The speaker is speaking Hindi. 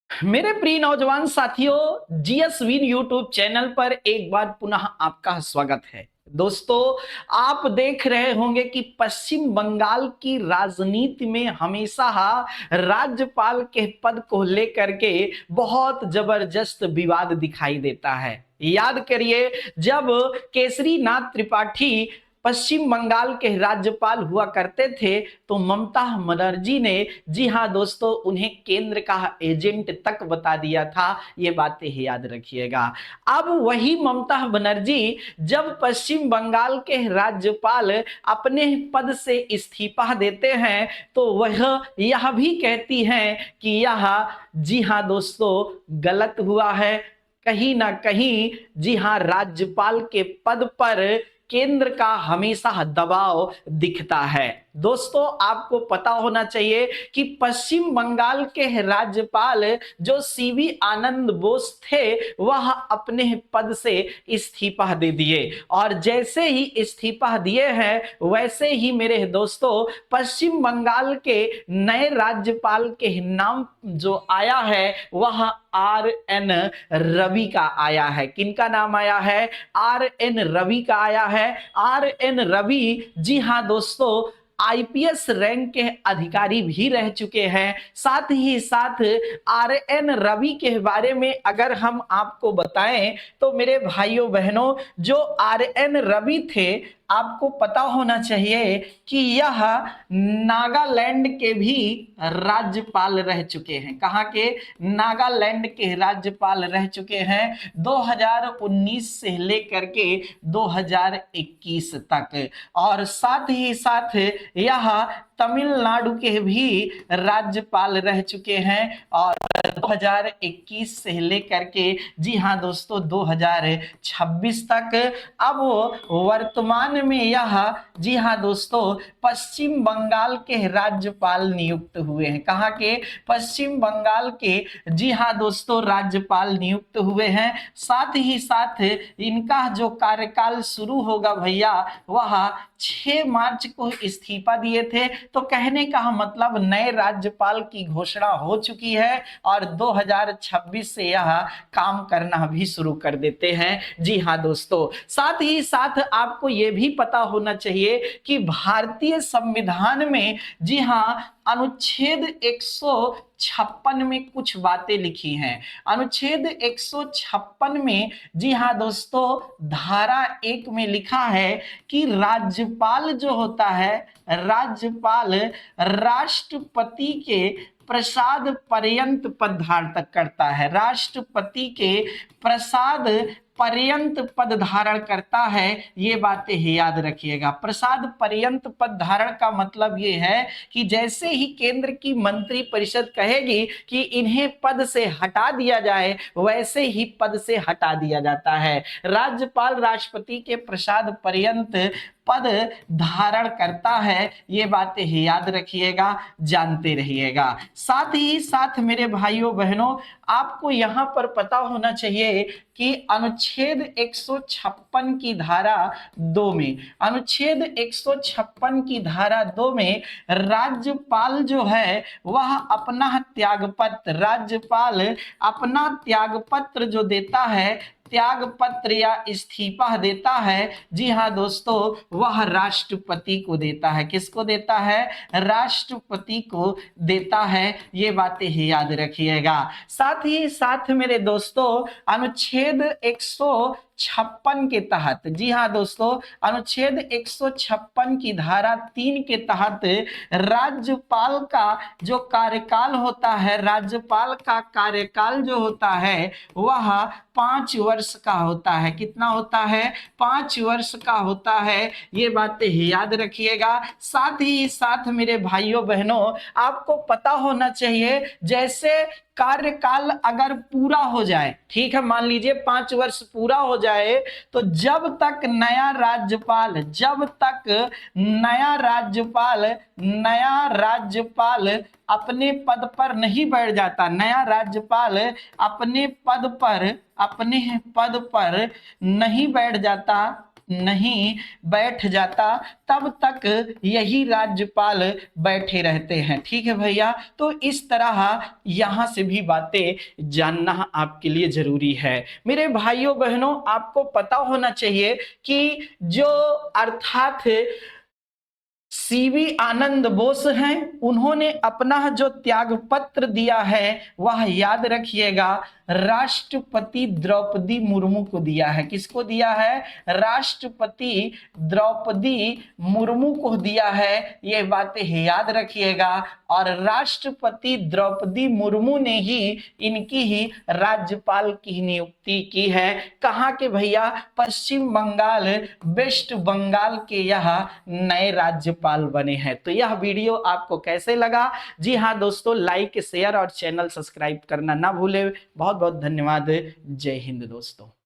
मेरे प्रिय नौजवान साथियों, जीएस विन यूट्यूब चैनल पर एक बार पुनः आपका स्वागत है। दोस्तों, आप देख रहे होंगे कि पश्चिम बंगाल की राजनीति में हमेशा राज्यपाल के पद को लेकर के बहुत जबरदस्त विवाद दिखाई देता है। याद करिए, जब केसरी नाथ त्रिपाठी पश्चिम बंगाल के राज्यपाल हुआ करते थे तो ममता बनर्जी ने, जी हाँ दोस्तों, उन्हें केंद्र का एजेंट तक बता दिया था। ये बातें याद रखिएगा। अब वही ममता बनर्जी जब पश्चिम बंगाल के राज्यपाल अपने पद से इस्तीफा देते हैं तो वह यह भी कहती हैं कि यह, जी हाँ दोस्तों, गलत हुआ है। कहीं ना कहीं, जी हाँ, राज्यपाल के पद पर केंद्र का हमेशा दबाव दिखता है। दोस्तों, आपको पता होना चाहिए कि पश्चिम बंगाल के राज्यपाल जो सीवी आनंद बोस थे वह अपने पद से इस्तीफा दे दिए, और जैसे ही इस्तीफा दिए हैं वैसे ही मेरे दोस्तों पश्चिम बंगाल के नए राज्यपाल के नाम जो आया है वह RN रवि का आया है। किनका नाम आया है? RN रवि का आया है। RN रवि, जी हाँ दोस्तों, आईपीएस रैंक के अधिकारी भी रह चुके हैं। साथ ही साथ RN रवि के बारे में अगर हम आपको बताएं तो मेरे भाइयों बहनों, जो RN रवि थे, आपको पता होना चाहिए कि यह नागालैंड के भी राज्यपाल रह चुके हैं। कहाँ के? नागालैंड के राज्यपाल रह चुके हैं 2019 से लेकर के 2021 तक। और साथ ही साथ यह तमिलनाडु के भी राज्यपाल रह चुके हैं, और 2021 से लेकर के, जी हाँ दोस्तों, 2026 तक। अब वर्तमान में यह, जी हाँ दोस्तों, पश्चिम बंगाल के राज्यपाल नियुक्त हुए हैं। कहाँ के? पश्चिम बंगाल के, जी हाँ दोस्तों, राज्यपाल नियुक्त हुए हैं। साथ ही साथ इनका जो कार्यकाल शुरू होगा भैया, वह 6 मार्च को इस्तीफा दिए थे। तो कहने का मतलब नए राज्यपाल की घोषणा हो चुकी है और 2026 से यह काम करना भी शुरू कर देते हैं। जी हाँ दोस्तों, साथ ही साथ आपको यह भी पता होना चाहिए कि भारतीय संविधान में, जी हाँ, अनुच्छेद 156 में कुछ बातें लिखी हैं। अनुच्छेद 156 में, जी हाँ दोस्तों, धारा 1 में लिखा है कि राज्यपाल जो होता है, राज्यपाल राष्ट्रपति के प्रसाद पर्यंत पद धारण करता है। राष्ट्रपति के प्रसाद पर्यंत पद धारण करता है। ये बातें याद रखिएगा। प्रसाद पर्यंत पद धारण का मतलब ये है कि जैसे ही केंद्र की मंत्री परिषद कहेगी कि इन्हें पद से हटा दिया जाए, वैसे ही पद से हटा दिया जाता है। राज्यपाल राष्ट्रपति के प्रसाद पर्यंत पद धारण करता है। ये बातें याद रखिएगा, जानते रहिएगा। साथ ही साथ मेरे भाइयों बहनों, आपको यहां पर पता होना चाहिए कि अनुच्छेद 156 की धारा 2 में, अनुच्छेद 156 की धारा 2 में राज्यपाल जो है वह अपना त्यागपत्र, राज्यपाल अपना त्यागपत्र जो देता है, त्याग पत्र या इस्तीफा देता है, जी हाँ दोस्तों, वह राष्ट्रपति को देता है। किसको देता है? राष्ट्रपति को देता है। ये बातें ही याद रखिएगा। साथ ही साथ मेरे दोस्तों, अनुच्छेद 156 के तहत, जी हाँ दोस्तों, अनुच्छेद 156 की धारा 3 के तहत राज्यपाल का जो कार्यकाल होता है, राज्यपाल का कार्यकाल जो होता है वह 5 वर्ष का होता है। कितना होता है? 5 वर्ष का होता है। ये बातें याद रखिएगा। साथ ही साथ मेरे भाइयों बहनों, आपको पता होना चाहिए, जैसे कार्यकाल अगर पूरा हो जाए, ठीक है, मान लीजिए 5 वर्ष पूरा हो जाए, तो जब तक नया राज्यपाल, जब तक नया राज्यपाल अपने पद पर नहीं बैठ जाता, नया राज्यपाल अपने पद पर नहीं बैठ जाता, नहीं बैठ जाता तब तक यही राज्यपाल बैठे रहते हैं। ठीक है भैया, तो इस तरह यहां से भी बातें जानना आपके लिए जरूरी है। मेरे भाइयों बहनों, आपको पता होना चाहिए कि जो अर्थात सीवी आनंद बोस हैं, उन्होंने अपना जो त्याग पत्र दिया है वह याद रखिएगा राष्ट्रपति द्रौपदी मुर्मू को दिया है। किसको दिया है? राष्ट्रपति द्रौपदी मुर्मू को दिया है। ये बातें याद रखिएगा। और राष्ट्रपति द्रौपदी मुर्मू ने ही इनकी ही राज्यपाल की नियुक्ति की है। कहाँ के भैया? पश्चिम बंगाल, वेस्ट बंगाल के यह नए राज्यपाल बने हैं। तो यह वीडियो आपको कैसे लगा? जी हाँ दोस्तों, लाइक शेयर और चैनल सब्सक्राइब करना ना भूले। बहुत बहुत धन्यवाद। जय हिंद दोस्तों।